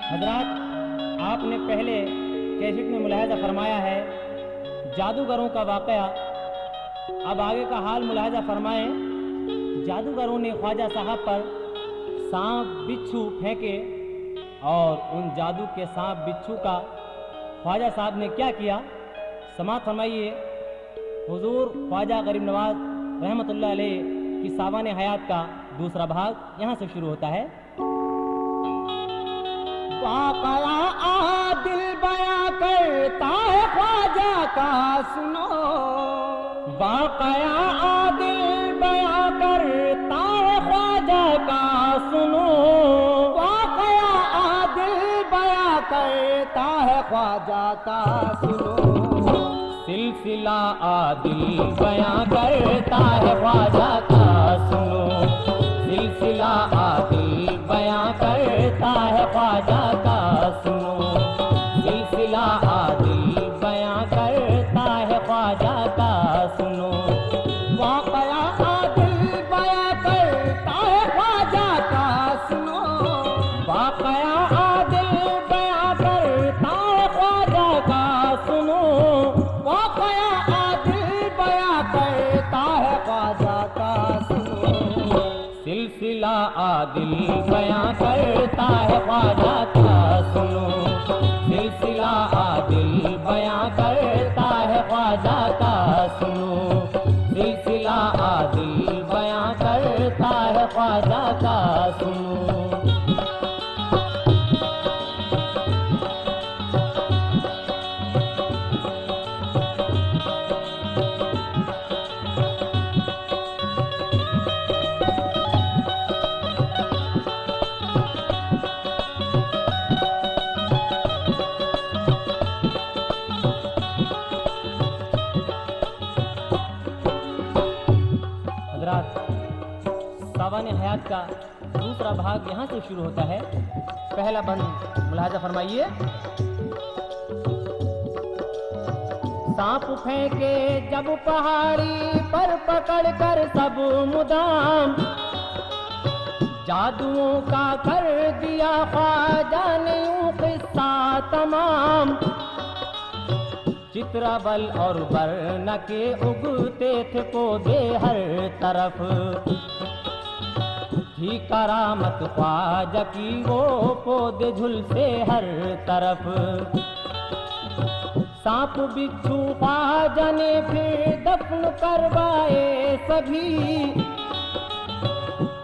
हजरात, आपने पहले कैसेट में मुलाहिजा फरमाया है जादूगरों का वाक़या। अब आगे का हाल मुलाहिजा फरमाएं। जादूगरों ने ख्वाजा साहब पर सांप बिच्छू फेंके और उन जादू के सांप बिच्छू का ख्वाजा साहब ने क्या किया, समाअत फरमाइए। हुजूर ख्वाजा गरीब नवाज रहमतुल्लाह अलैह की सावाने हयात का दूसरा भाग यहाँ से शुरू होता है। वाक़या आदिल बयां करता है ख्वाजा का सुनो, वाक़या आदिल बयां करता है ख्वाजा का सुनो, वाक़या आदिल बयां करता है ख्वाजा का सुनो। सिलसिला आदिल बयां करता है ख्वाजा का सुनो, सिलसिला आदिल बयां करता है ख्वाजा का सुनो, सिलसिला आदिल बयां करता है ख्वाजा का सुनो। वाक़या आदिल बयां करता है ख्वाजा का सुनो, वाक़या आदिल बयां करता है ख्वाजा का सुनो, वाक़या आदिल बयां करता है ख्वाजा का सुनो। सिलसिला आदिल बयां करता है ख्वाजा का सुनो, सिलसिला आदिल बयां करता है ख्वाजा का सुनो, सिलसिला आदिल बयां करता है ख्वाजा का सुनो। सावाने हयात का दूसरा भाग यहाँ से शुरू होता है। पहला बंद मुलाहिजा फरमाइए। सांप फेंके जब पहाड़ी पर पकड़ कर सब मुदाम, जादुओं का कर दिया ख्वाजा ने यूं किस्सा तमाम। चित्रबल और वर्ण के उगते थे पौधे हर तरफ, ही करामत ख्वाजा की वो पौधे झुलसे हर तरफ। सांप बिच्छू ख्वाजा ने फिर दफन करवाए सभी,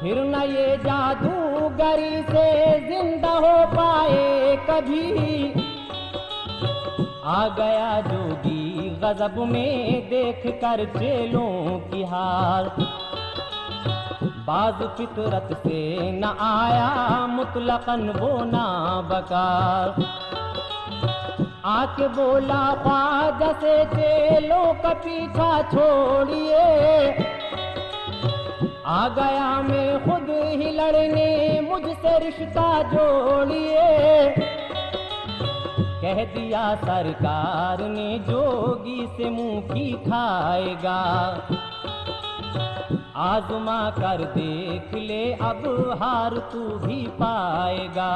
फिर न ये जादूगरी से जिंदा हो पाए कभी। आ गया जोगी गजब में देख कर चेलों की हार, बाज फितरत से न आया मुतलकन वो ना बकार। आके बोला ख्वाजा से चेलों का पीछा छोड़िए, आ गया मैं खुद ही लड़ने मुझसे रिश्ता जोड़िए। कह दिया सरकार ने जोगी से मुंह की खाएगा, आजमा कर देख ले अब हार तू भी पाएगा।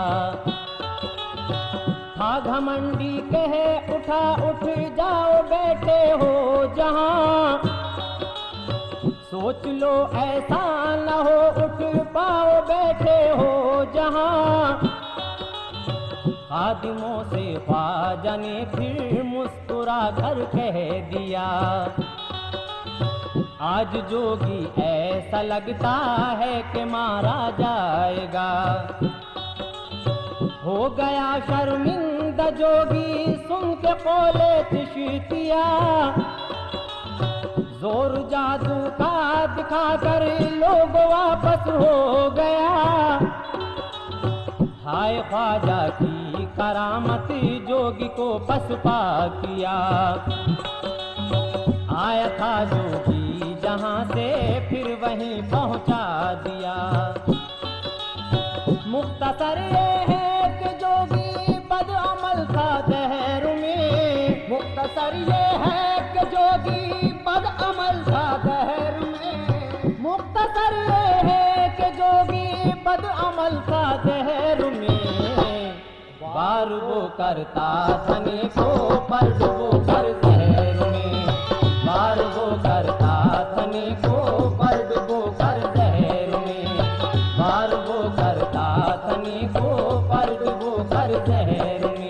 था घमंडी कहे उठा उठ जाओ बैठे हो जहां, सोच लो ऐसा न हो उठ पाओ बैठे हो जहां। खादिमों से ख्वाजा ने फिर मुस्कुरा कर कह दिया, आज जोगी ऐसा लगता है कि मारा जाएगा। हो गया शर्मिंदा जोगी सुन के कौले तिश्तिया, जोर जादू का दिखाकर लोग वापस हो गया। हाय ख्वाजा की करामत जोगी को पसपा किया, आया था जोगी जहां से फिर वहीं पहुंचा दिया। मुख्तसर ये है कि जोगी बदअमल था दहर में, मुख्तसर ये है कि जोगी बदअमल था दहर में, मुख्तसर ये है कि जोगी बदअमल था दहर में। करता धनी को पर डुबो कर जहर में, वार वो करता धनी को पर डुबो कर जहर में, वार वो करता धनी को पर डुबो कर जहर में।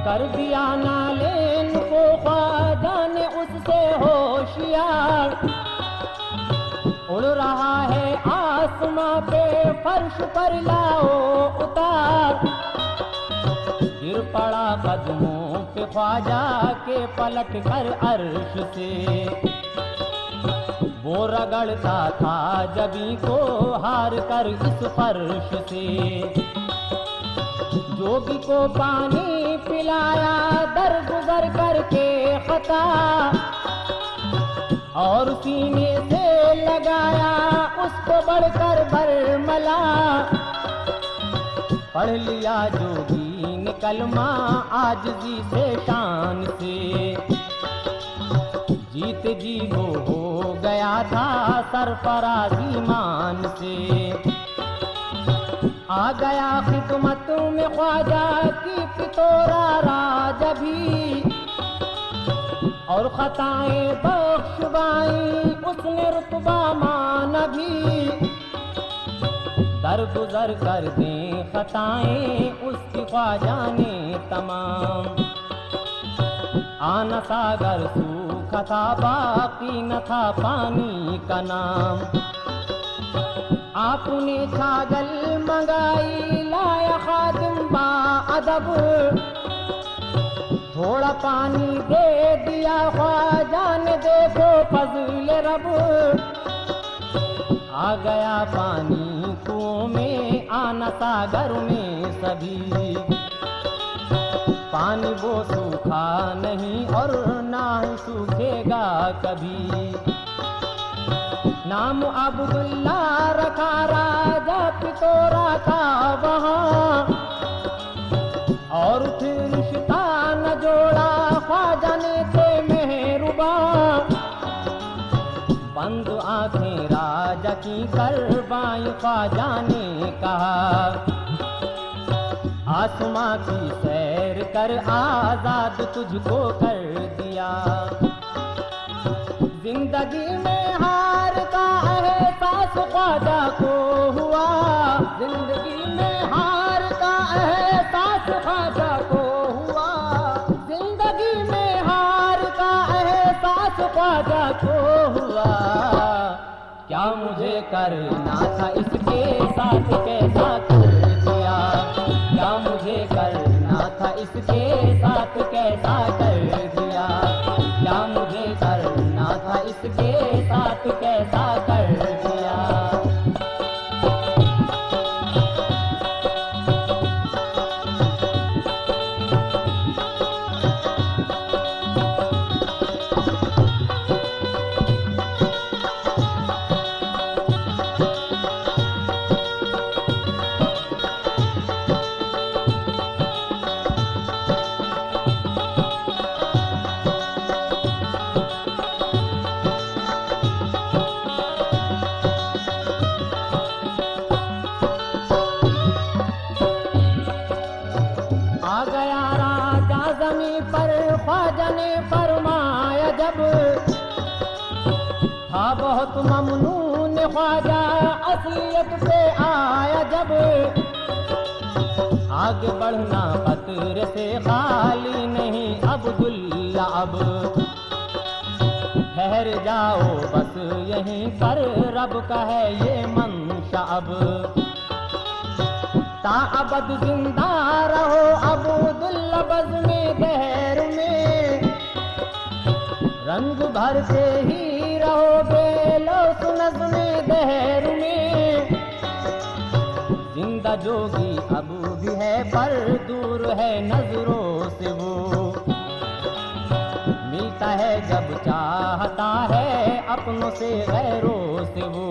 कर दिया नालेन को ख्वाजा ने उससे होशियार, उड़ रहा है आसमां पे फर्श पर लाओ उतार, गिर पड़ा कदमों पे ख्वाजा के पलट कर अर्श से, वो रगड़ता था जबी को हार कर इस फर्श से, जोगी को पानी पिलाया दरगुजर करके खता, और सीने से लगाया उसको बढ़कर बरमला, पढ़ लिया जोगी ने कलमा आजिज़ी से शान से, जीत जी वो हो गया था सरफराज़ी मान से, आ गया खिदमत में ख्वाजा की पितोरा राजा भी, और खताएं बख्शवाई उसने रुतबा माना भी, दरगुजर कर दें खताएं उसकी ख्वाजा ने तमाम, आना सागर सूखा था बाकी न था पानी का नाम, आपने छागल मंगाई लाया खादिम बाअदब, थोड़ा पानी दे दिया ख्वाजा ने देखो फज़ल रब, आ गया पानी कुओं में आना सागर में सभी, पानी वो सूखा नहीं और ना ही सूखेगा कभी, नाम अब्दुल्ला रखा राजा पितोरा का वहाँ, और फिर रिश्ता न जोड़ा ख्वाजा ने थे मेहरुबा, बंद आंखें राजा की करवाई ख्वाजा ने कहा, आसमां की सैर कर आजाद तुझको कर दिया, जिंदगी में हार का एहसास ख्वाजा को हुआ, जिंदगी में हार का एहसास ख्वाजा को हुआ, जिंदगी में हार का एहसास ख्वाजा को हुआ, क्या मुझे करना था इसके साथ कैसा कर दिया, क्या मुझे करना था इसके साथ कैसा कर दिया, क्या मुझे करना था इसके साथ कैसा कर दिया। ख्वाजा ने फरमाया जब, था बहुत ममनून ख्वाजा असलियत पे आया जब, आगे बढ़ना खतरे से खाली नहीं अब्दुल्ला अब, ठहर जाओ बस यहीं पर रब का है ये मंशा अब, ताअबद जिंदा रहो अब्दुल्ला बज़्म दहर में, रंग भरते ही रहोगे लौस नज़्म दहर में, जिंदा जोगी अब भी है पर दूर है नजरों से वो, मिलता है जब चाहता है अपनों से गैरों से वो।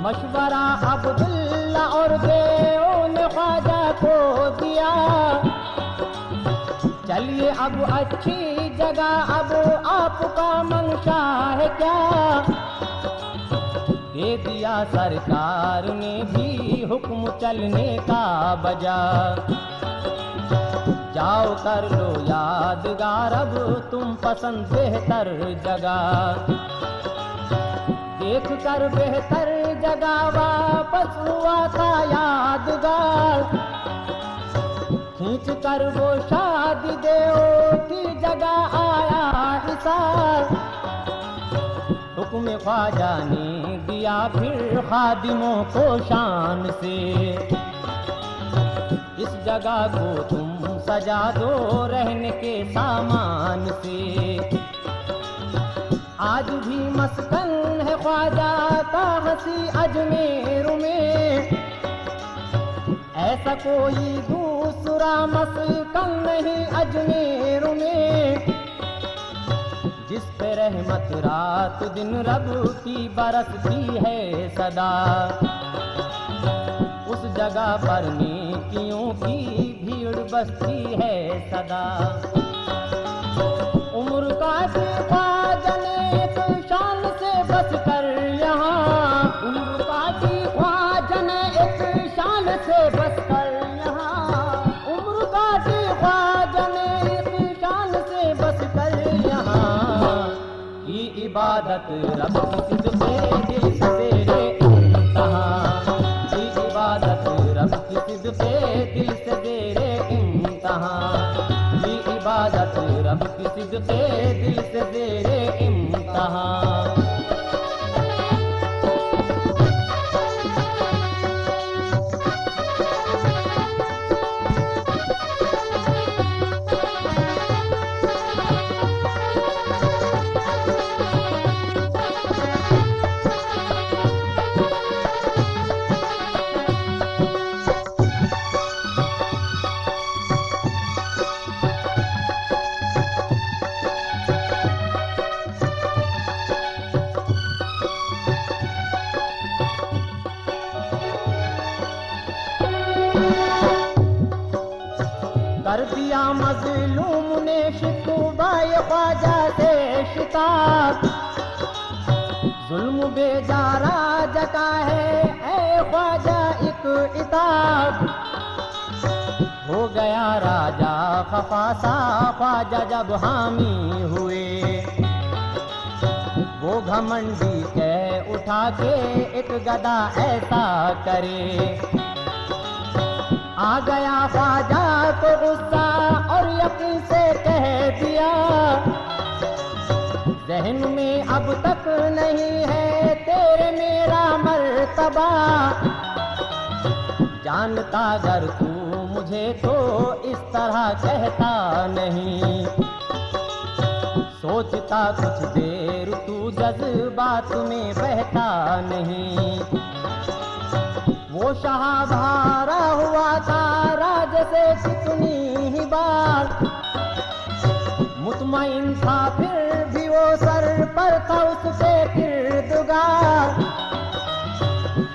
मशवरा अब्दुल्ला और देओ ने ख्वाजा को दिया, चलिए अब अच्छी जगह, अब आपका मंशा है क्या। दे दिया सरकार ने भी हुक्म चलने का बजा, जाओ कर लो यादगार अब तुम पसंद बेहतर जगह। देख कर बेहतर जगह वापस हुआ था यादगार, खींच कर वो शादी देओ की जगह आया हिसार। हुक्म ख्वाजा ने दिया फिर खादिमों को शान से, इस जगह को तुम सजा दो रहने के सामान से। आज भी मस्कन है ख्वाजा का हंसी अजमेर में, ऐसा कोई दूसरा मस्कन नहीं अजमेर में। जिस पे रहमत रात दिन रब की बरसती है सदा, उस जगह पर नेकियों की भीड़ बसती है सदा। उम्र काटी ख्वाजा ने एक शान से बस कर यहाँ, उम्र काटी ख्वाजा ने एक शान से बस कर यहाँ, उम्र काटी ख्वाजा ने एक शान से बस कर यहाँ। की इबादत रब की सिद्क़े दिल से तेरे इम्तिहान, की इबादत रब की सिद्क़े दिल से तेरे इम्तिहान, की इबादत रब की सिद्क़े दिल से तेरे इम्तिहान। कर दिया मजलूम ने शिकवाए ख्वाजा से शिताब, जुल्म बेजारा जता है ऐ ख्वाजा एक इताब। हो गया राजा खफा सा ख्वाजा जब हामी हुए, वो घमंडी कह उठा के एक गदा ऐसा करे। आ गया ख्वाजा को गुस्सा और यकीन से कह दिया, ज़हन में अब तक नहीं है तेरे मेरा मर्तबा। जानता अगर तू मुझे तो इस तरह कहता नहीं, सोचता कुछ देर तू जज्बात में बहता नहीं। वो शाह भारा हुआ था राज से कितनी ही बार, मुतमईन था फिर भी वो सर पर था उसके किरदगार।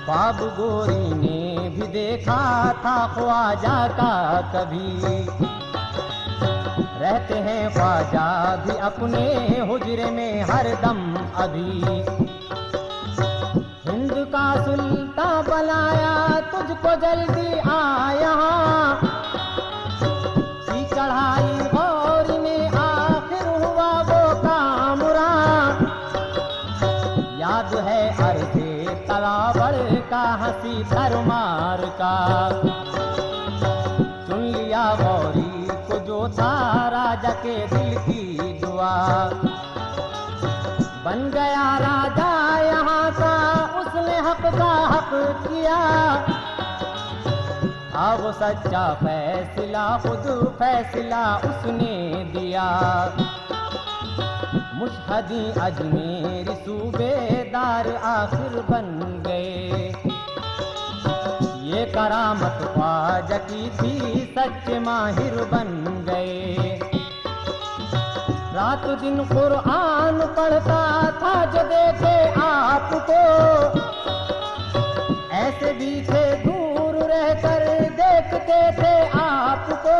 ख्वाब गोरी ने भी देखा था ख्वाजा का कभी, रहते हैं ख्वाजा भी अपने हुजरे में हरदम अभी। हिंद का सुल्तान बनाया तुझको जल्दी आ यहाँ, की चढ़ाई गौरी में आखिर हुआ वो कामुरा। याद है अर्ज़े तलावर का हंसी तरमार का, चुन लिया गौरी को जो था राजा के दिल की दुआ। बन गया राजा यहाँ का उसने हक का हक किया, अब सच्चा फैसला खुद फैसला उसने दिया। मुशहदी अजमेर सूबेदार आखिर बन गए, करामत ख्वाजा की थी, सच्चे माहिर बन गए। रात दिन कुरान पढ़ता था जो देखे आपको, ऐसे भी थे दूर रहकर देखते थे आपको।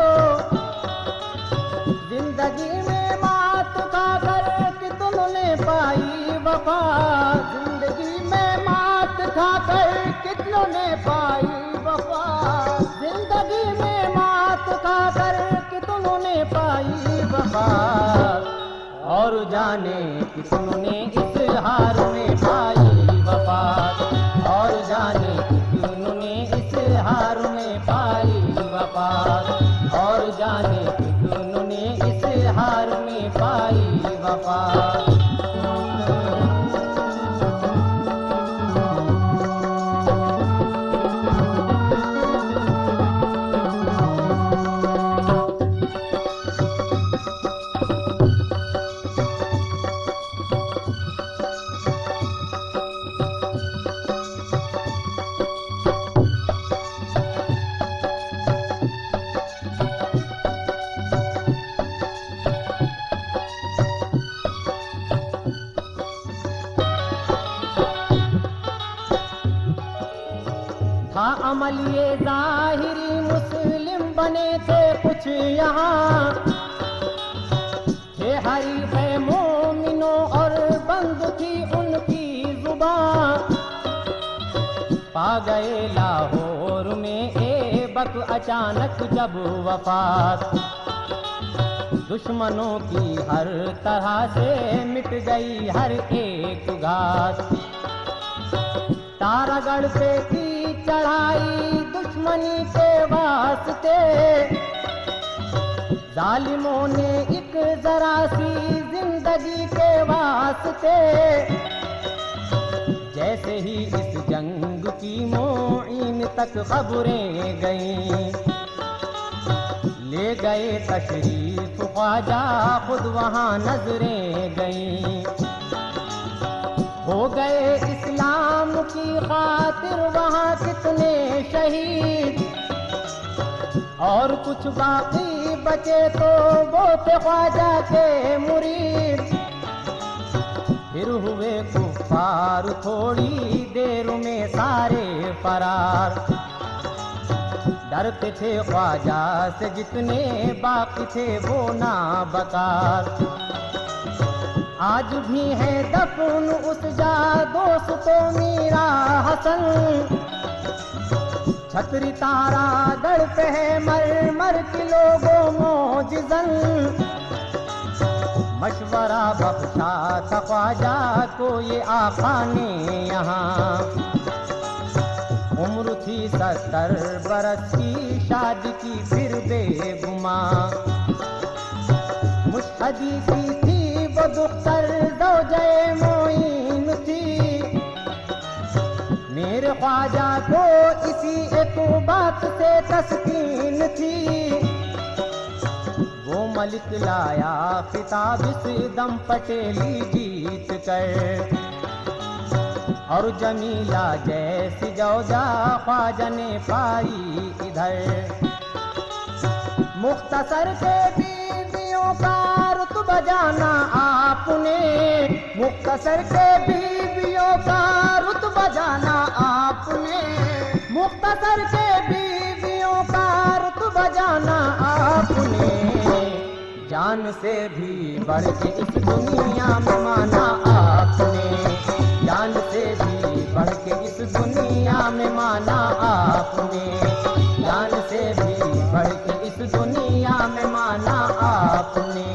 जिंदगी में मात खाकर कि तुमने पाई वफा, जिंदगी में मात खाकर कितनों ने पाई वफा, जिंदगी में मात खाकर कि तुमने पाई वफा। और जाने कि तुमने इस हार में पाई वफा, और जाने कि तुमने इस हार में पाई वफा, और जाने कि तुमने इस हार में पाई वफा। था अमल ये ज़ाहिरी, मुस्लिम बने थे कुछ यहाँ, थे हरीफ मोमिनों और बंद थी उनकी जुबान। पा गए लाहौर में ऐबक अचानक जब वफात, दुश्मनों की हर तरह से मिट गई हर एक घात। तारागढ़ पे की चढ़ाई दुश्मनी के वास्ते, जालिमों ने एक जरा सी जिंदगी के वास्ते। जैसे ही इस जंग की मोइन तक खबरें गईं, ले गए तशरीफ ख्वाजा खुद वहां नजरें गईं। हो गए इस्लाम की खातिर वहाँ कितने शहीद, और कुछ बाकी बचे तो वो थे ख्वाजा के मुरीद। फिर हुए कुफ्फार थोड़ी देर में सारे फरार, डरते थे ख्वाजा से जितने बाकी थे वो ना बकार। आज भी है दफन उस जा दोस्तों मीरा हसन, छतरी तारा गढ़ पे है मर मर के लोगों मोजिज़न। मशवरा बख्शा था ख्वाजा को ये आका ने यहाँ, उम्र थी 70 बरस की, शादी की फिर बेगुमा। मुश्हदी की थी वो दुख्तर ज़ौजे मोइन थी, मेरे ख्वाजा को इसी एक बात से तस्कीन थी। वो मलिक लाया खिताब इस दम पटेली जीत कर, और जमीला जैसी जौजा ख्वाजा ने पाई इधर। मुख्तसर के बीवियों का रुतबा जाना आपने, मुख्तसर के बीवियों का रुतबा जाना आपने, मुख्तसर के बीवियों का रुतबा जाना आपने। जान से भी बढ़ के इस दुनिया में माना आपने, जान से भी बढ़ के इस दुनिया में माना आपने, जान से भी बढ़ के इस दुनिया में माना आपने।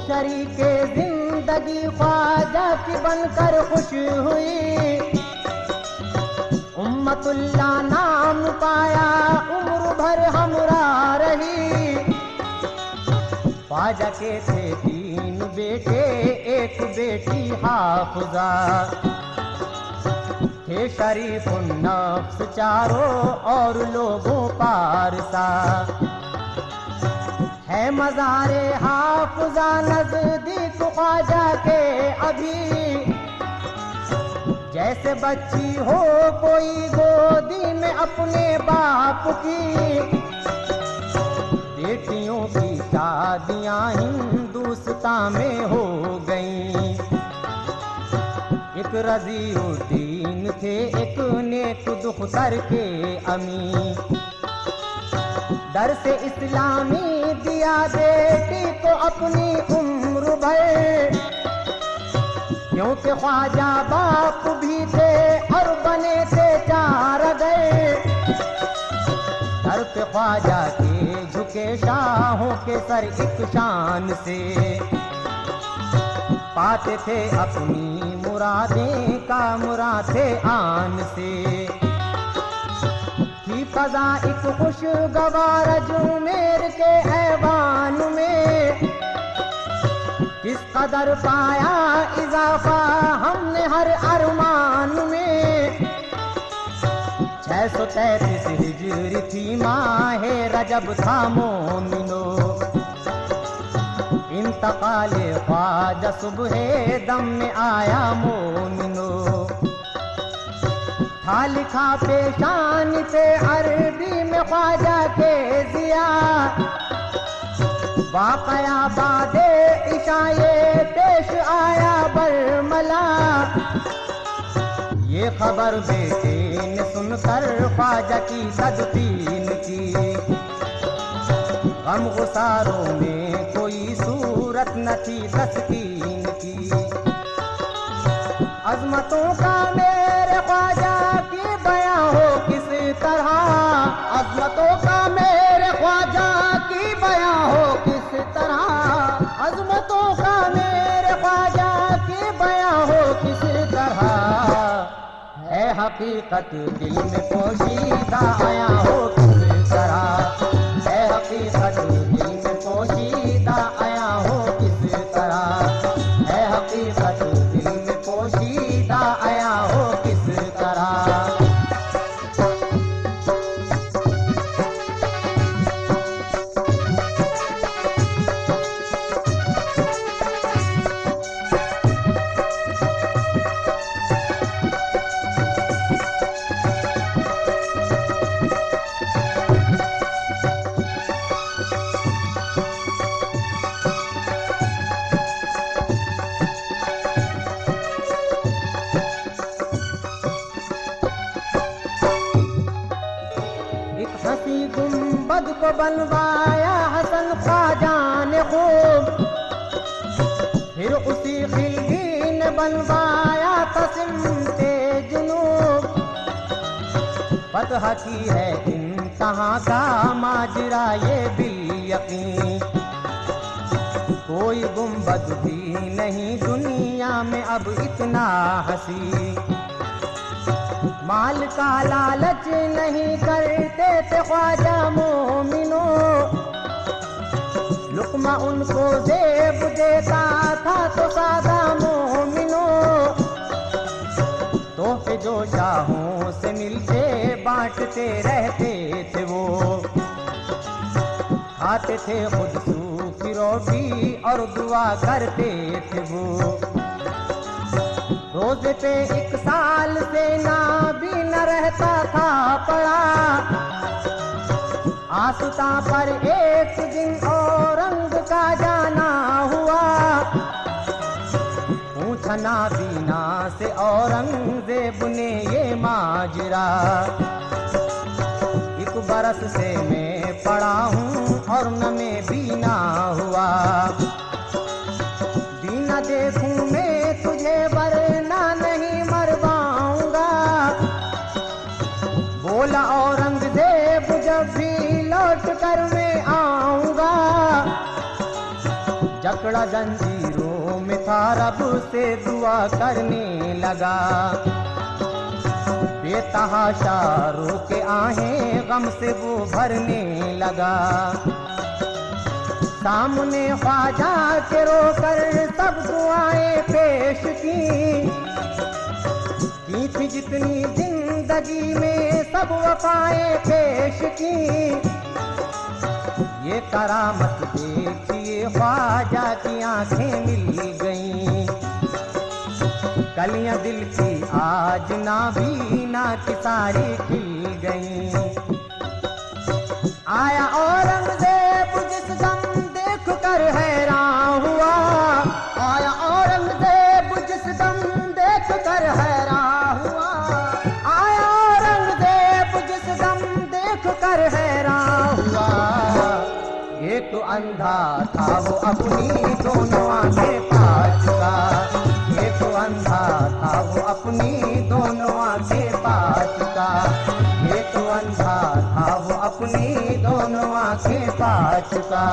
शरीके जिंदगी ख्वाजा की बनकर खुश हुई, उम्मतुल्लाह नाम पाया उम्र भर हमरा रही। ख्वाजा के थे 3 बेटे, एक बेटी हाफिजा, थे शरीफुन नफ्स चारों और लोगों पारसा। है मज़ारे हाफिजा नज़दीक ख्वाजा के अभी, जैसे बच्ची हो कोई गोदी में अपने बाप की। बेटियों की शादियां हिंदुस्तान में हो गईं, एक रज़ीउद्दीन थे एक नेक दुख्तर के अमी। दर से इस्लामी दिया बेटी को अपनी उम्र भर, क्योंकि ख्वाजा बाप भी थे और बने थे 4 गए। सर पे ख्वाजा के झुके शाहों के सर एक शान से, पाते थे अपनी मुरादें का मुरादे आन से। थी फजा एक खुशगवार जुमेर के ऐवान में, किस कदर पाया इजाफा हमने हर अरमान में। 633 हिजरी थी माहे रजब था मोमिनो, इंतकाले ख्वाजा सुबह दम में आया मोमिनो। था लिखा पेशान पे अरबी में ख्वाजा के जिया, वाक़या बादे इशाए पेश आया बरमला। ये खबर बेटे ने सुनकर ख्वाजा की तदफीन की, गम गुसारों में कोई सूरत न थी तस्कीन की। अज़मतों का मेरे ख्वाजा की बयां हो किस तरह, अज़मतों का मेरे ख्वाजा की बयां हो किस तरह, अज़मतों का मेरे ख्वाजा की बयां हो किस तरह। है हकीकत दिल में पोशीदा आया हो किस तरह, है हकीकत दिल में पोशीदा आया हो किस तरह, है हकीकत दिल में पोशीदा आया हो किस तरह। गुंबद को बनवाया हसन ख्वाजा ने खूब, फिर उसी खिलजी ने बनवाया तसिम्ते जुनूब। फतह की है इंतहा का माजरा ये बिल यकीन, कोई गुंबद भी नहीं दुनिया में अब इतना हसी। माल का लालच नहीं करते थे ख्वाजा मोमिनो, लुक्मा उनको जेब देता था तो सादा मोमिनो। तोहफे जो शाहों से मिलते बांटते रहते थे वो, खाते थे खुद सूखी रोटी और दुआ करते थे वो। रोजे पे 1 साल से ना भी न रहता था पड़ा, आसुता पर एक दिन औरंग का जाना हुआ। पूछना बीना से औरंगजेब ने ये माजरा, 1 बरस से मैं पड़ा हूँ और न मैं बीना हुआ। बीना देखूं मैं तुझे वरना नहीं मरवाऊंगा, बोला औरंगजेब जब भी लौट कर मैं आऊंगा। जकड़ा जंजीरों में था रब से दुआ करने लगा। बेतहाशा रो के आहें गम से वो भरने लगा। सामने ख्वाजा के रोकर सब दुआएं पेश की थी जितनी जिंदगी में सब वफाएं पेश की। ये करामत देखिए ख्वाजा की आंखें मिल गईं। कलियां दिल की आज ना बीना की सारी खिल गईं। आया औरंगजेब जिस दम देख कर हैरान हुआ। आया औरंगजेब जिस दम देख कर हैरान हुआ। आया औरंगजेब जिस दम देख कर हैरान हुआ। एक तो अंधा था वो अपनी दोनों आंखें पा चुका। एक तो अंधा था वो अपनी दोनों आंखें पा चुका। एक तो अंधा था वो अपनी दोनों आंखें पा चुका।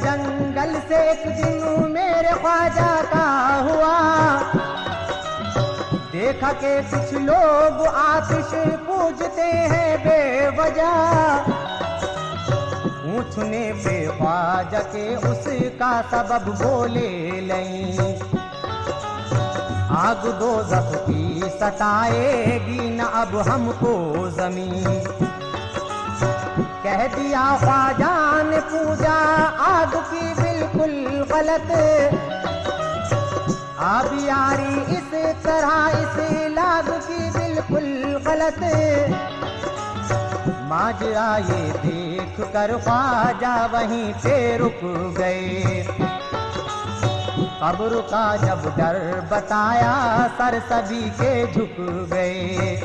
जंगल से एक दिन मेरे ख्वाजा का हुआ। देखा के कुछ लोग आतिश पूजते हैं बेवजह। पूछने पे ख्वाजा के उसका सबब बोले नहीं। आग दोज़ख की सताएगी न अब हमको जमीन। कह दिया ख्वाजा ने पूजा आग की बिल्कुल गलत। आबियारी इस तरह इस लाग की बिल्कुल गलत। माजरा ये देख कर ख्वाजा वहीं पे रुक गए। कब्र का जब डर बताया सर सभी के झुक गए।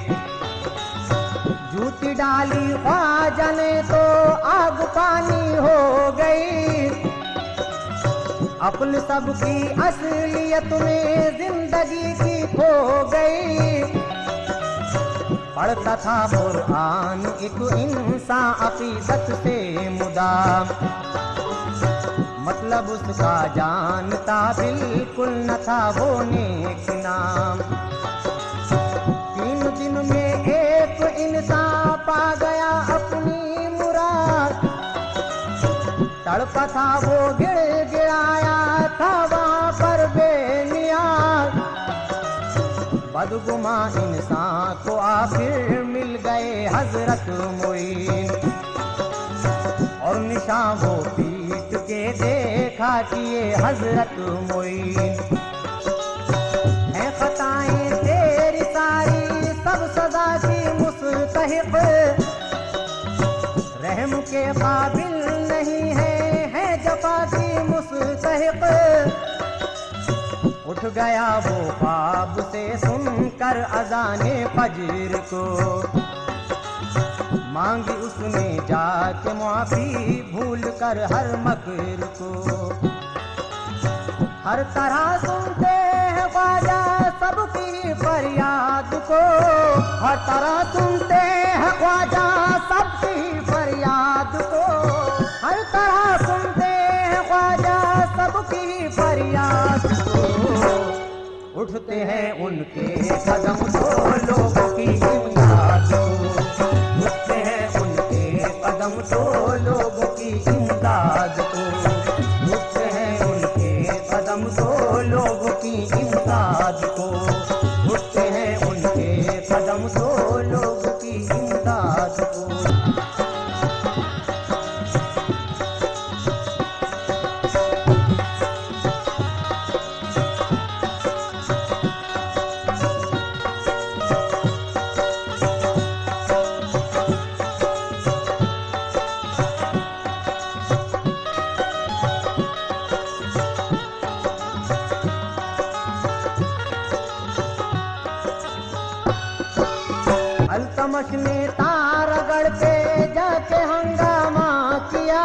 जूती डाली ख्वाजा ने तो आग पानी हो गई। अपने सबकी असलियत में जिंदगी की खो गई। पढ़ता था कुरान एक इंसान अकीदत से मुदाम। मतलब उसका जानता बिल्कुल न था वो नेक नाम। 3 दिन में एक इंसान पा गया अपनी मुराद। तड़पा था वो गिड़गिड़ाया था वहाँ पर बेनियाज। बदगुमा इंसान को आखिर मिल गए हजरत मोइन। और निशान वो पीट के देखा कि ये हजरत मोइन। है खताएं तेरी सारी सब सदा की मुस्तहिक। रहम के काबिल नहीं है जफा की मुस्तहिक। उठ गया वो ख्वाब से सुनकर अज़ाने फज्र को। मांगी उसने जाके माफी भूल कर हर मकर को। हर तरह सुनते हैं ख्वाजा सबकी फरियाद को। हर तरह सुनते हैं ख्वाजा सबकी फरियाद को। हर तरह सुनते हैं ख्वाजा सबकी फरियाद को। उठते हैं उनके कदम तो लोगों की इमदाद को। उठते हैं उनके कदम तो लोगों की इमदाद को। उठते हैं उनके कदम तो लोगों की इमदाद को। उठते हैं उनके कदम तो लोगों की इमदाद को। इल्तुतमिश ने तारागढ़ पे जाके हंगामा किया,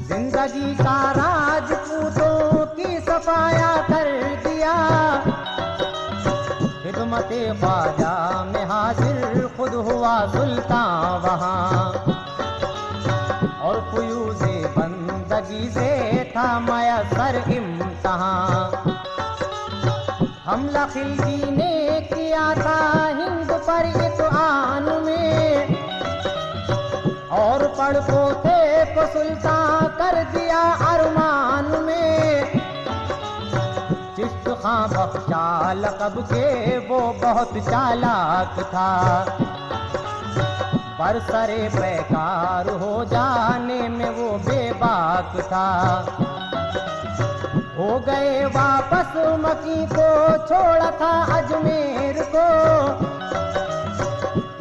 जिंदगी का राजपूतों की सफाया कर दिया। खिदमते ख्वाजा में हाजिर खुद हुआ सुल्तान वहाँ, और फ़ुयूज़े बंदगी से था मयस्सर इम्तहान। हमला खिलजी ने किया था हिंद पर इत्आन में, और पढ़ पोते को सुल्तान कर दिया अरमान में। चिश्त खां बख्शा लक़ब के वो बहुत चालाक था, बरसरे बेकार हो जाने में वो बेबाक था। हो गए वापस मकी को, छोड़ा था अजमेर को।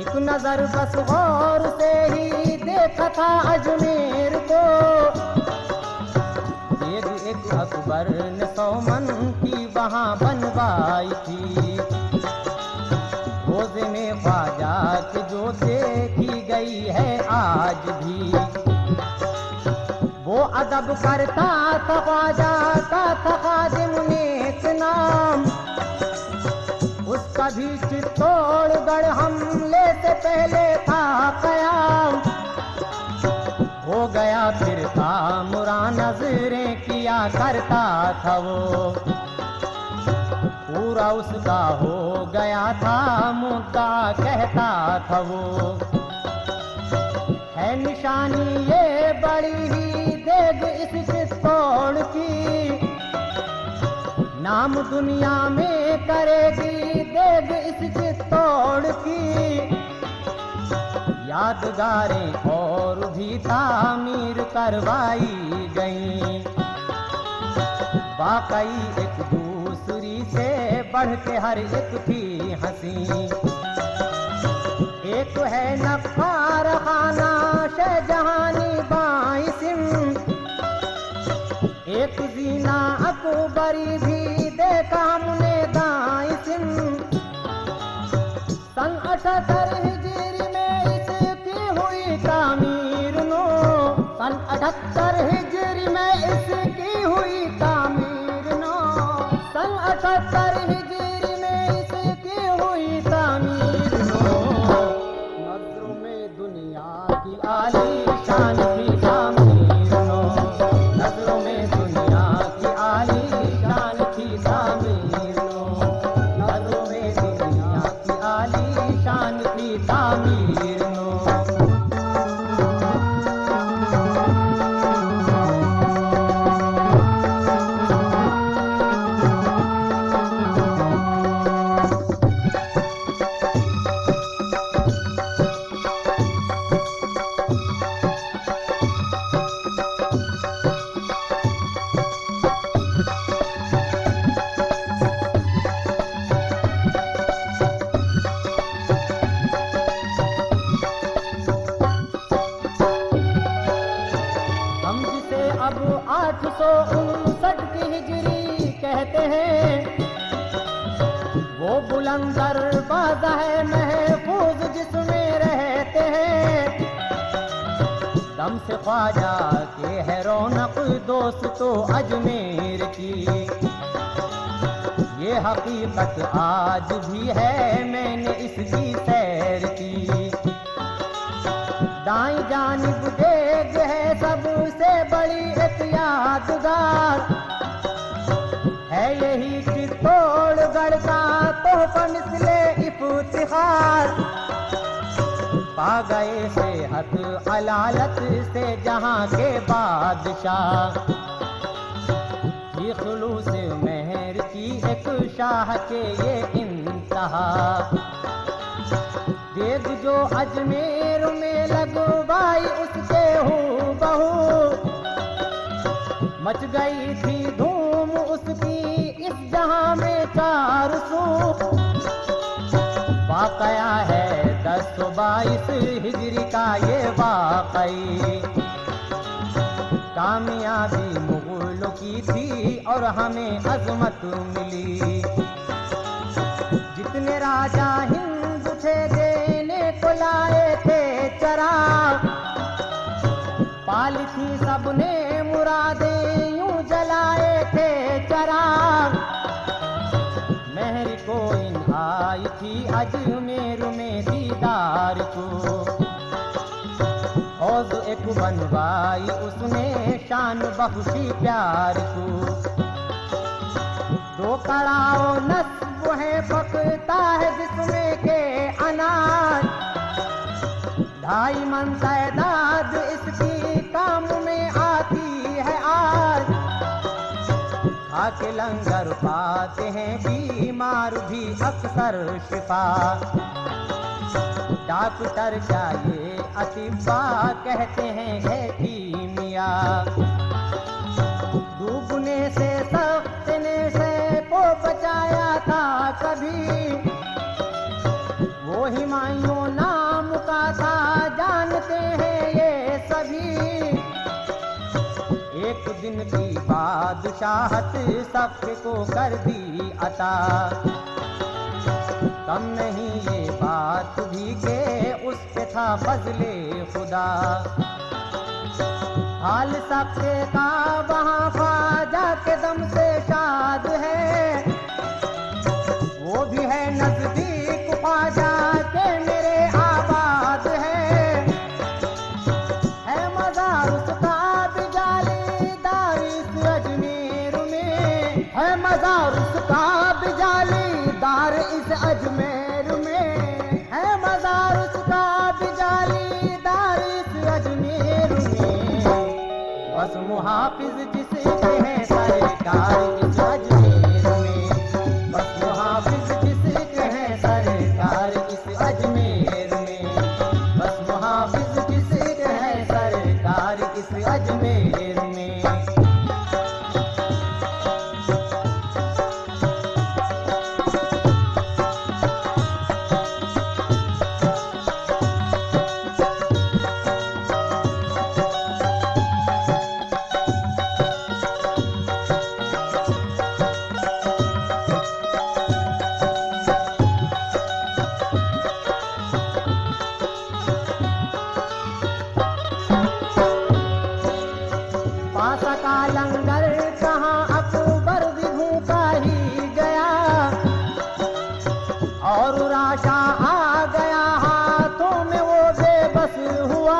एक नजर बस गौर से ही देखा था अजमेर को। एक अकबर ने 100 मन की वहाँ बनवाई थी, रोज़े में ख्वाजा की जो देखी गई है आज भी। वो अदब करता था ख्वाजा का था खादिम नेक नाम, उसका भी चित्तौड़गढ़ हमले से पहले था कयाम। हो गया फिर तामुरा नजरें किया करता था वो, पूरा उसका हो गया था मुद्दा कहता था वो। है निशानी ये बड़ी ही देग इस चित्तौड़ की, नाम दुनिया में करेगी देग इस चित्तौड़ की। यादगारें और भी तामीर करवाई गईं, वाकई एक दूसरी से बढ़ के हर एक थी हंसी। एक है नक्कार खाना शाहजहानी बाइसिम, एक जीना अकबरी भी देखा हमने दाइसिम। सन 78 हिजरी में इसकी हुई तामीर नो, सन 78 हिजरी में इसकी हुई तामीर नो, सन 78 हिजरी में इसकी हुई तामीर नो। नजरों में दुनिया की आलीशान की तामीर नो, नजरों में दुनिया की आलीशान की तामीर नो, नजरों में दुनिया की आलीशान की तामीर नो। हम जिसे अब 859 की हिजरी कहते हैं, वो बुलंदर बाज़ है महफूज जिसमें रहते हैं। दम से ख्वाजा के है रौनक दोस्तों अजमेर की, ये हकीकत आज भी है मैंने इसकी सैर की। दाईं जानिब देग है सबसे बड़ी एक यादगार, है यही चित्तौड़गढ़ का तोहफा मिसले इफ्तिखार। पा गए सेहत अलालत से जहां के बादशाह, ये खुलूस मेहर की एक शाह के ये इंतहा। देग जो अजमेर में लगवाई उसके हूँ बहू, मच गई थी धूम उसकी इस जहां में 400। वाकया है 1022 हिजरी का ये वाकई, कामयाबी मुगलों की थी और हमें अजमत मिली। जितने राजा हिंद मुझे देने को लाए थे चराग, पाली थी सबने मुरादें यूं जलाए थे चराग। मेहर को इन आई थी अजमेर में दीदार को, हौज एक बनवाई उसने शान बख्शी प्यार को। दो कड़ाओ नस्ब है पकता है जिसमें के अनाज, 2.5 मन तादाद इसकी काम में आती है आज। खाके लंगर पाते हैं बीमार भी अक्सर शिफा, डॉक्टर क्या ये अतिबा कहते हैं है कीमिया। डूबने से सख्तने से को बचाया था कभी, वो हिमायूं नाम का था जानते हैं ये सभी। एक दिन की बादशाहत सबको कर दी अता, कम नहीं ये बात भी के उस पे था फजले खुदा। हाल सबके का वहाँ ख्वाजा के दम से शाद है, वो भी है नजदीक ख्वाजा के मेरे आबाद है मज़ार उसका भी जालीदार इस अजमेर में, है मज़ार उसका भी जालीदार इस अजमेर में, है मज़ार उसका भी जालीदार इस अजमेर में। बस मुहाफिज जिसके है सरकार इस अजमेर में, बस मुहाफिज जिसके है सरकार इस अजमेर में, बस मुहाफिज जिसके है सरकार इस अजमेर में। लंगर कहाँ अकबर भी भूखा ही गया, और राशा आ गया हाथों में वो बेबस हुआ।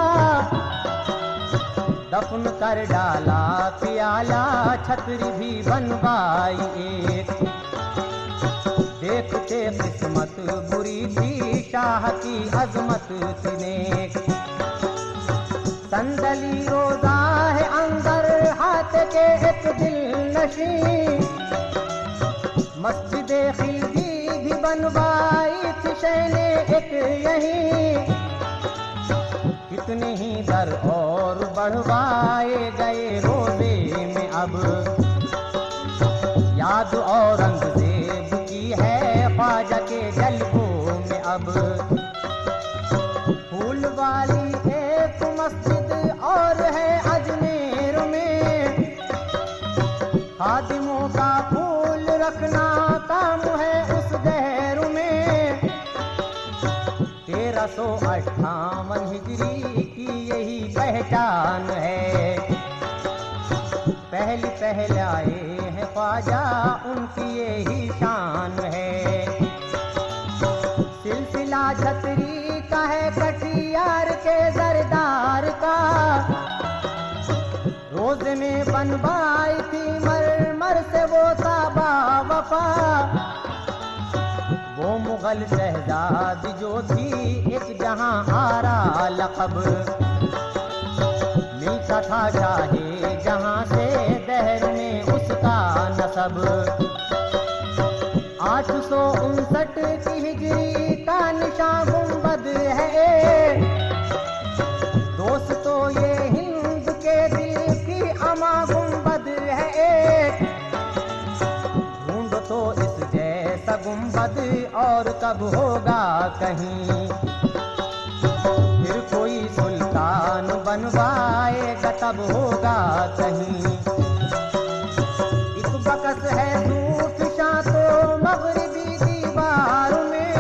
दफन कर डाला प्याला छतरी भी बनवाई एक, देखते किस्मत बुरी थी शाह की अजमत थी नेक। संदली रोजा है अंदर हाथ के एक दिल नशी, मस्जिद खिलजी भी बनवाई थी शैने एक यही। कितने ही दर और बढ़वाए गए रोजे में अब, याद औरंगजेब की है ख्वाजा के जलवों में अब। फूल वाली एक मस्जिद और है अजमेर में, खादिमों का फूल रखना काम है उस दहर में। 1358 हिजरी की यही पहचान है, पहले आए हैं ख्वाजा उनकी यही शान है। सिलसिला छतरी का है कटियार के जरदार का, रोज में बनवाई थी मरमर से वो ताबा वफा। वो मुगल शहजादी जो थी एक जहां आरा लक़ब, मिलता था चाहे जहां से दहर में उसका नसब। 859 की हिजरी का निशान गुंबद है, दोस्तों ये हिंद के दिल की अमा गुंबद है। ढूंढ तो इस जैसा गुंबद और कब होगा कहीं, फिर कोई सुल्तान बनवाएगा तब होगा कहीं। एक बकस है सूफिशां तो मगरिबी दीवार में,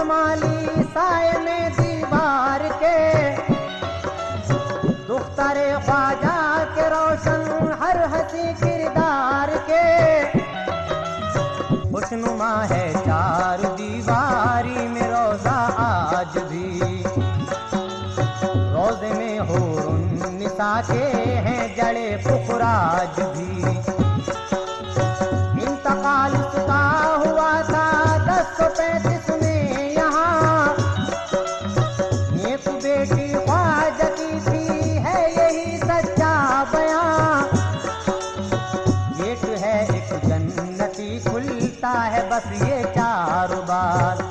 जमाली साए में दीवार के, दुख्तरे ख्वाजा के रोशन हर हंसी किरदार के, खुशनुमा है चार दीवारी में रोजा आज भी, रोजे में हुर्रुन निसा के हैं जड़े पुखराज भी। इंतकाल उसका हुआ था 1035 में यहाँ, एक बेटी ख्वाजा की थी है यही सच्चा बयां, एक है एक जन्नती खुलता है बस ये 4 बार,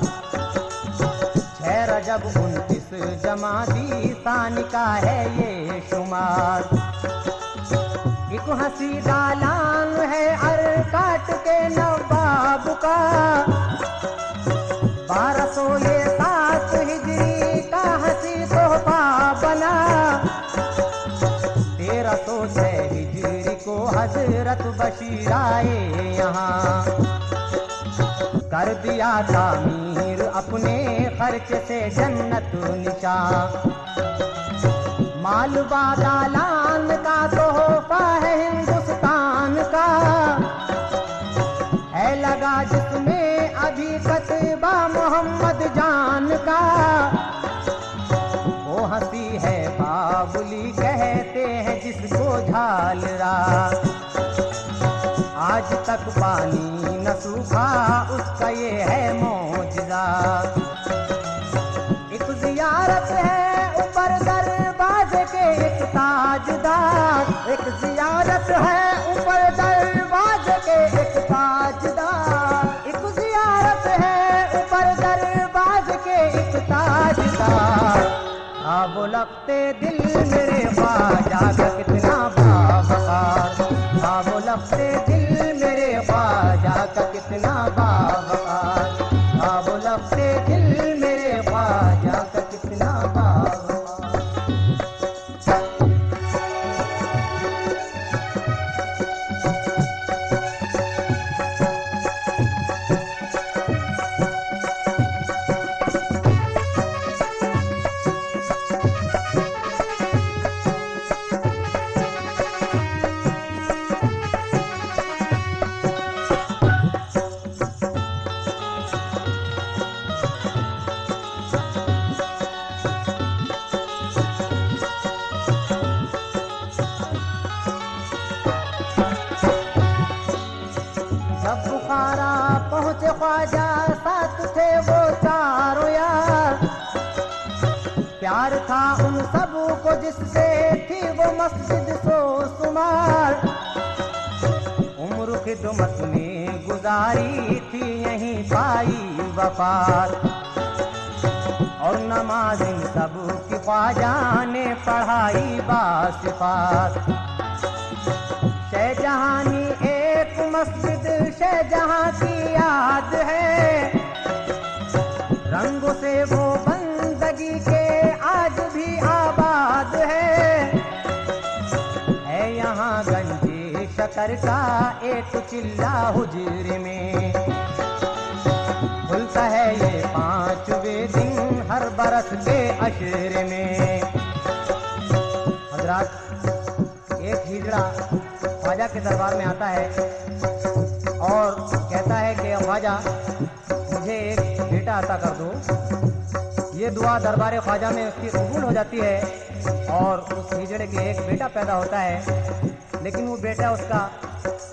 6 रजब 29 जमादी सानी का है ये शुमार। एक हंसी दालान है अरकाट के नवाब का, 1207 हिजरी का हंसी तोहफा बना, 1306 हिजरी को हजरत बशीर आए यहाँ, कर दिया तामीर अपने खर्च से जन्नत निशान। मालवा दालान का तोहफा है हिंदुस्तान का, है लगा जिसमें अभी कतबा मोहम्मद जान का, वो हंसी है बाबुली कहते हैं जिसको झालरा, आज तक पानी न सूखा उसका ये है मौजज़ा। एक जियारत है ऊपर दरवाजे के एक ताजदार, एक जियारत है ऊपर दरवाजे के एक ताजदार, एक जियारत है ऊपर दरवाजे के एक ताजदार। वो लगते दिल मेरे ख्वाजा का कितना बावकार, वो लगते दिल मेरे ख्वाजा का कितना बावकार, वो लगते दिल मेरे ख्वाजा का कितना बावकार। पहुँचे ख्वाजा साथ थे वो 4 यार, प्यार था उन सब को जिससे थी वो मस्जिद सो सुमार, उम्र खिदमत में गुजारी थी यहीं पाई वफात, और नमाज इन सब की ख्वाजा ने पढ़ाई बासिफात। शाहजहानी एक मस्जिद शाहजहां की याद है, रंगों से वो बंदगी के आज भी आबाद है यहाँ गंजे शकर का एक चिल्ला हुजरे में, खुलता है ये 5वें दिन हर बरस के अशरे में। हजरात, एक हिजड़ा ख्वाजा के दरबार में आता है और कहता है कि ख्वाजा मुझे एक बेटा अता कर दो। ये दुआ दरबार ख्वाजा में उसकी कबूल हो जाती है और उस हिजड़े के एक बेटा पैदा होता है, लेकिन वो बेटा उसका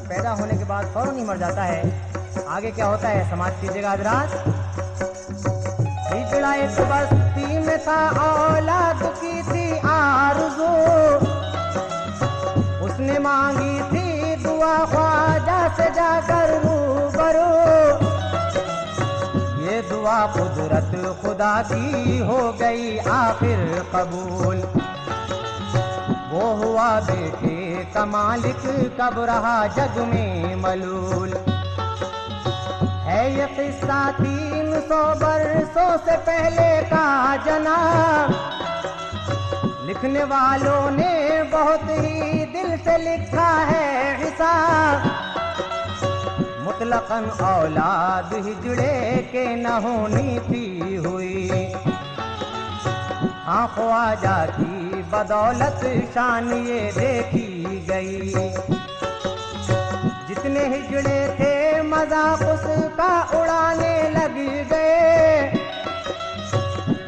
पैदा होने के बाद फौरन ही मर जाता है। आगे क्या होता है समाज कीजिएगा हजरात। हिजड़ा एक बस्ती में था, औलाद की थी आरज़ू, उसने मांगी थी दुआ ख्वाजा से जाकर रूबरू। ये दुआ कुदरत खुदा की हो गई आखिर कबूल, वो हुआ बेटे का मालिक कब रहा जग में मलूल। है ये किस्सा 300 बरसों से पहले का जनाब, लिखने वालों ने बहुत ही दिल से लिखा है हिसाब। मुतलकन औलाद हिजड़े के न होनी थी हुई। हाँ ख्वाजा की बदौलत शान ये देखी गई। जितने हिजड़े थे मजाक उसका उड़ाने लग गए।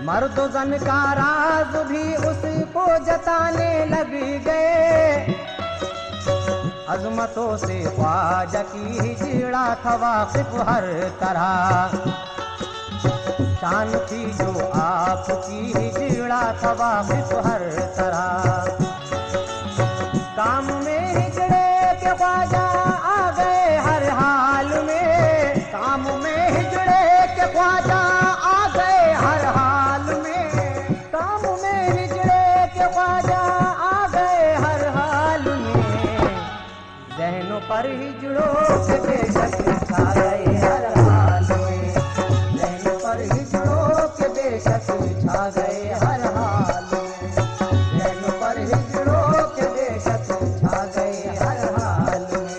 मर्द जन का राज भी उसको जताने लग गए। अजमतों से ख्वाजा की हिजड़ा था वाकिफ हर तरह। शान थी जो आपकी हिजड़ा था वाकिफ हर तरह। काम में हिजड़े के ख्वाजा आ गए हर हाल में। काम में हिजड़े के ख्वाजा आ गए हर हाल में। काम में हिजड़े के ख्वाजा आ गए हर हाल में। जहनों पर हिजड़ों के बेशक छा गए हर हाल में। जहनों पर हिजड़ों के बेशक छा गए हर हाल में। जहनों पर हिजड़ों के बेशक छा गए हर हाल में।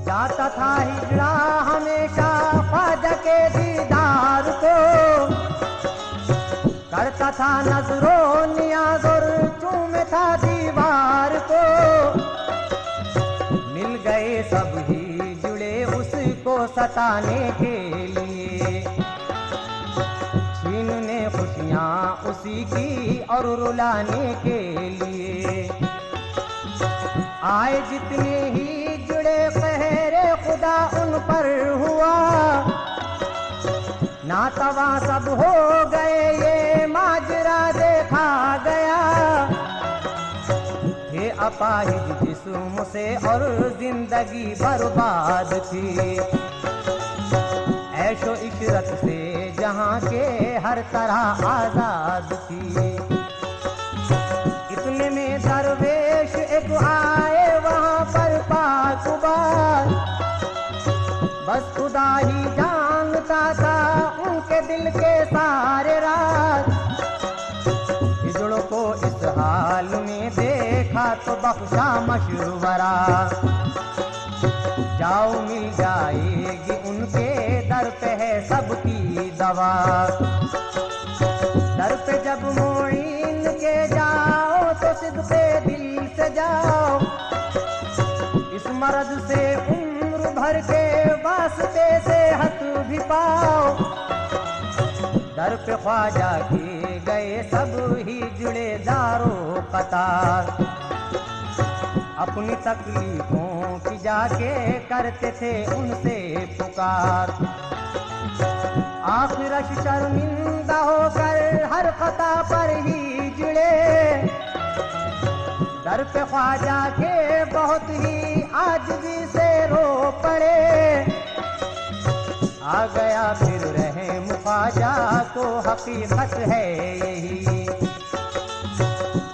जाता था हिजड़ा हमेशा ख्वाजा के दीदार को। करता था नजरों नियाज और चूमे था दीवार को। मिल गए सब ही जुड़े उसको सताने के लिए। छीनने खुशियां उसी की और रुलाने के लिए। आए जितने ही जुड़े कहरे खुदा उन पर हुआ। नातवा सब हो गए ये माजरा देखा गया। थे अपाहिज जिस्म से और जिंदगी बर्बाद थी। ऐशो इशरत से जहां के हर तरह आजाद थी। इतने में दरवेश एक आए वहां पर पाकबार। बस खुदा ही जानता था उनके दिल के सारे राज। हिजड़ों को इस हाल में देखा तो बख्शा मशवरा। जाओ मिल जाएगी उनके दर पे है सबकी दवा। दर पे जब मोइन के जाओ तो सिद्क़े दिल से जाओ। इस मर्द से उम्र भर के वास्ते से हक भी पाओ। दर पे ख्वाजा के गए सब ही जुड़े दारो कतार। अपनी तकलीफों की जाके करते थे उनसे पुकार। आखिरश शर्मिंदा होकर हर खता पर ही जुड़े। दर पे ख्वाजा के बहुत ही आजिज़ी से रो पड़े। आ गया फिर रहम ख्वाजा को हकीकत है यही।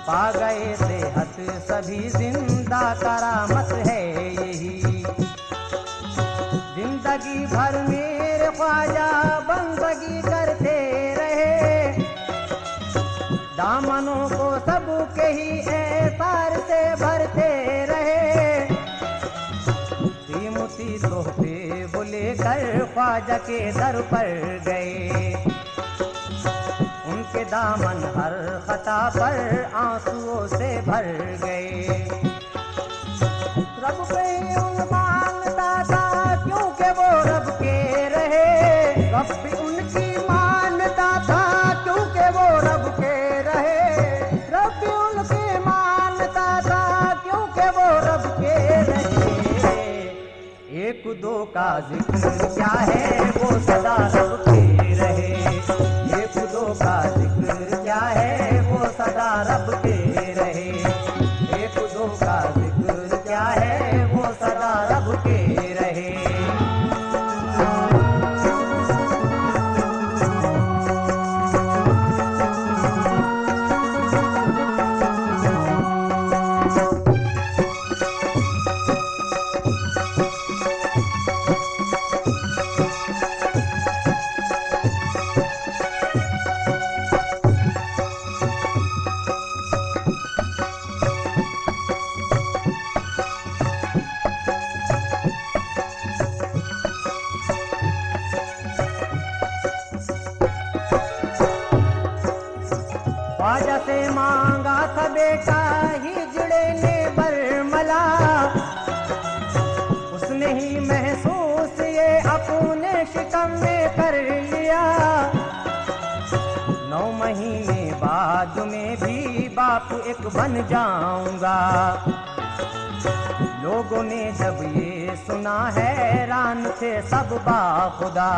पा गए सेहत सभी जिंदा करामत है यही। जिंदगी भर मेरे ख्वाजा बंदगी करते रहे। दामनों को सबके ही एसार से भरते रहे। कीमती तोहफे वो लेकर ख्वाजा के दर पर गए। उनके दामन हर खता पर आंसुओं से भर गए। रब पे उन मानता था क्योंकि वो रब के रहे। रब भी उनकी मानता था क्योंकि वो रब के रहे। रब भी उनकी मानता था क्योंकि वो रब के रहे। एक दो का जिक्र क्या है वो सदा रब के रहे। एक दो का जिक्र क्या है वो सदा रब के रहे। एक दो का का बेटा हिजड़े ने बरमला, उसने ही महसूस ये अपने शिकम में कर लिया। 9 महीने बाद में भी बाप एक बन जाऊंगा। लोगों ने जब ये सुना हैरान थे सब बाखुदा।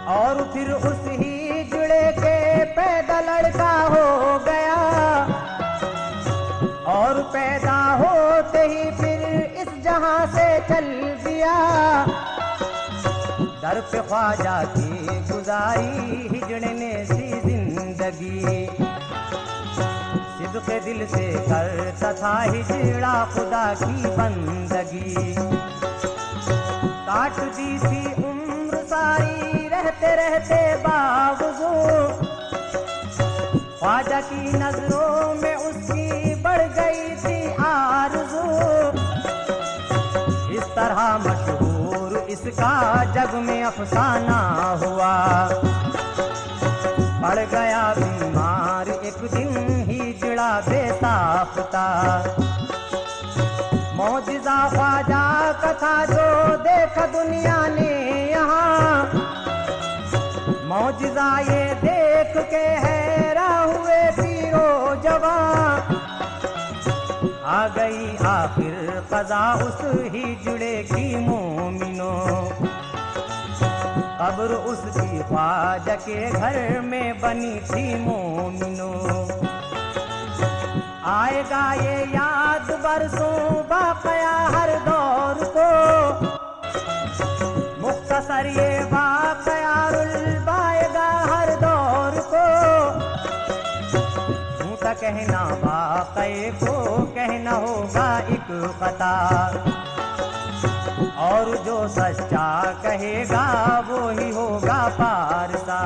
और फिर उस ही जुड़े के पैदा लड़का हो गया, और पैदा होते ही फिर इस जहां से चल दिया। दर पे ख्वाजा की गुजारी हिजड़े ने सी जिंदगी। सिद्क़े दिल से करता था हिजड़ा खुदा की बंदगी। काट दी थी उम्र सारी रहते रहते बावजूद, ख्वाजा की नजरों में उसकी बढ़ गई थी आरज़ू। इस तरह मशहूर इसका जग में अफसाना हुआ। पड़ गया बीमार एक दिन हिजड़ा बेसाख्ता। मौजिज़ा ख्वाजा का था जो देखा दुनिया ने यहाँ। मौजिज़ा ये देख के हैरान हुए पीरो जवान। आ गई आखिर क़ज़ा उस हिजड़े की मोमिनों। कब्र उसकी ख्वाजा के घर में बनी थी मोमिनों। आएगा ये याद बरसों बाक़या हर दौर को। मुख्तसर ये वाक़या रुलवाएगा हर दौर को। झूठा कहना वाक़ये को कहना होगा एक कतार। और जो सच्चा कहेगा वो ही होगा पारसा।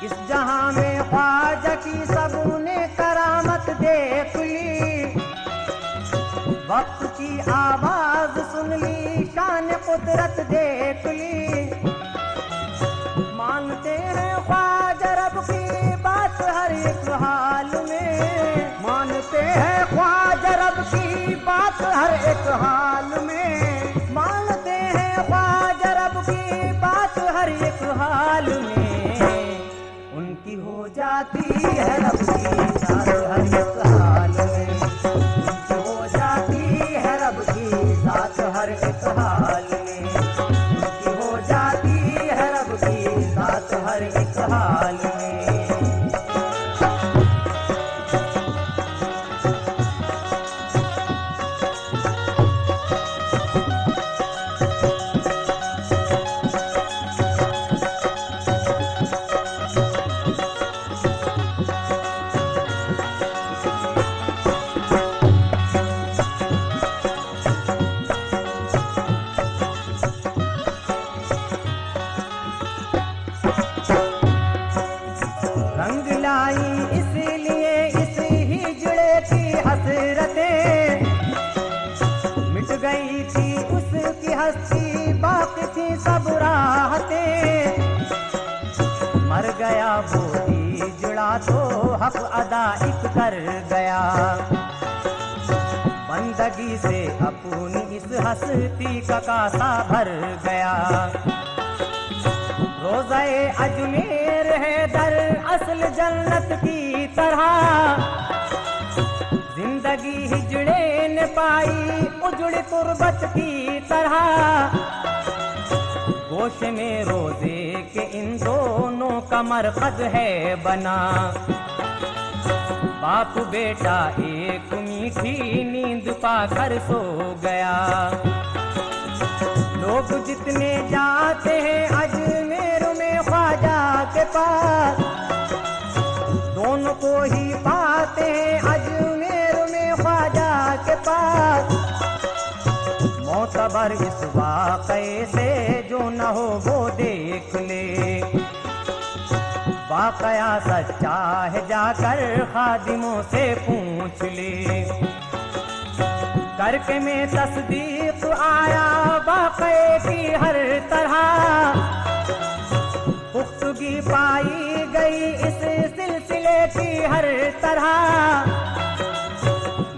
इस जहां में ख्वाजा की सबने करामत देख ली। वक्त की आवाज सुन ली, शान कुदरत देख ली। मानते हैं ख्वाजा रब की बात हर एक हाल में। मानते हैं ख्वाजा रब की बात हर एक हाल में। मानते हैं ख्वाजा रब की बात हर एक हाल में। उनकी हो जाती है रब की जात हर एक हाल में। उनकी हो जाती है रब की जात हर एक हाल में। उनकी हो जाती है रब की जात हर एक हाल में। रंग लाई इसलिए इस हिजड़े की हसरतें। मिट गई थी उसकी हस्ती, बाकी थी सब राहतें। मर गया वो हिजड़ा तो हक अदा एक कर गया। बंदगी से अपनी इस हस्ती का कासा भर गया। रोज़े अजमेर है दर असल जन्नत की तरह। जिंदगी हिजड़े ने पाई उजड़ी तुरबत की तरह। गोश में रोजे के इन दोनों का मरकज है बना। बाप बेटा एक मीठी नींद पाकर सो गया। लोग जितने जाते हैं अजमेर में ख्वाजा के पास, दोनों को ही पाते हैं अजमेर में ख्वाजा के पास। मोतबर इस वाक़ये से जो न हो वो देख ले। वाक़या सच्चा है जाकर खादिमों से पूछ ले। करके में तस्दीक आया वाक़ये की हर तरह। पुख्तगी पाई गई इस सिलसिले की हर तरह।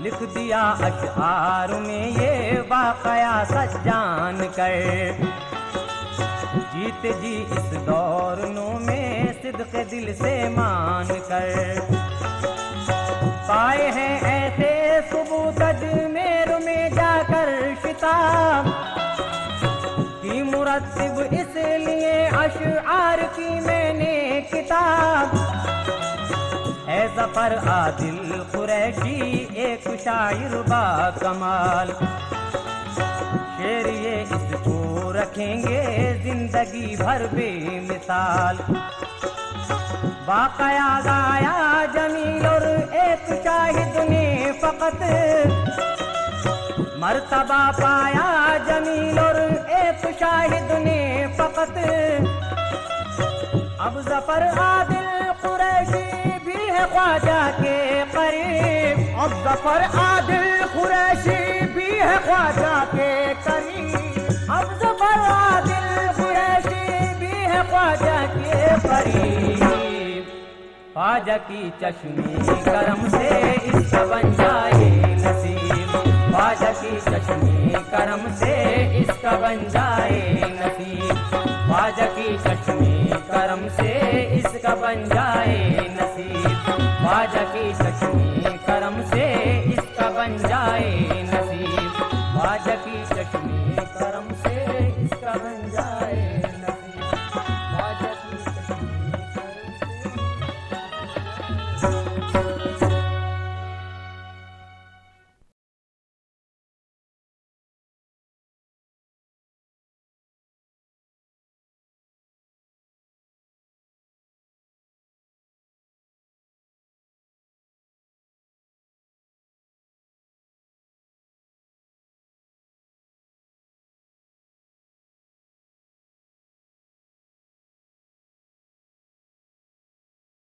लिख दिया अशआर में ये वाकया सच जान कर, जीते जी इस दौर नो में सिद्क़ दिल से मान कर। पाए हैं ऐसे सबूत अजमेर में जाकर शिताब की मुरत्तिब, इसलिए अशआर की मैंने किताब। है ज़फ़र आदिल कुरैशी एक शायर बा कमाल, शेर ये इसको रखेंगे जिंदगी भर बेमिसाल। वाक़या गाया जमील और एक शाहिद ने फ़क़त, मर्तबा पाया जमील और एक शाहिद ने फ़क़त। अब ज़फ़र आदिल कुरैशी भी है ख्वाजा के करीब, अब ज़फ़र आदिल कुरैशी भी है ख्वाजा के करीब। अब ज़फ़र आदिल कुरैशी भी है ख्वाजा के करीब। ख्वाजा की चश्मे करम से इसका बन जाए नसीब, ख्वाजा की चश्मे करम से इसका बन जाए नसीब। ख्वाजा की चश्मे करम से इसका बन जाए नसीब, ख्वाजा की चश्मे करम से इसका बन जाए नसीब, ख्वाजा की चश्मे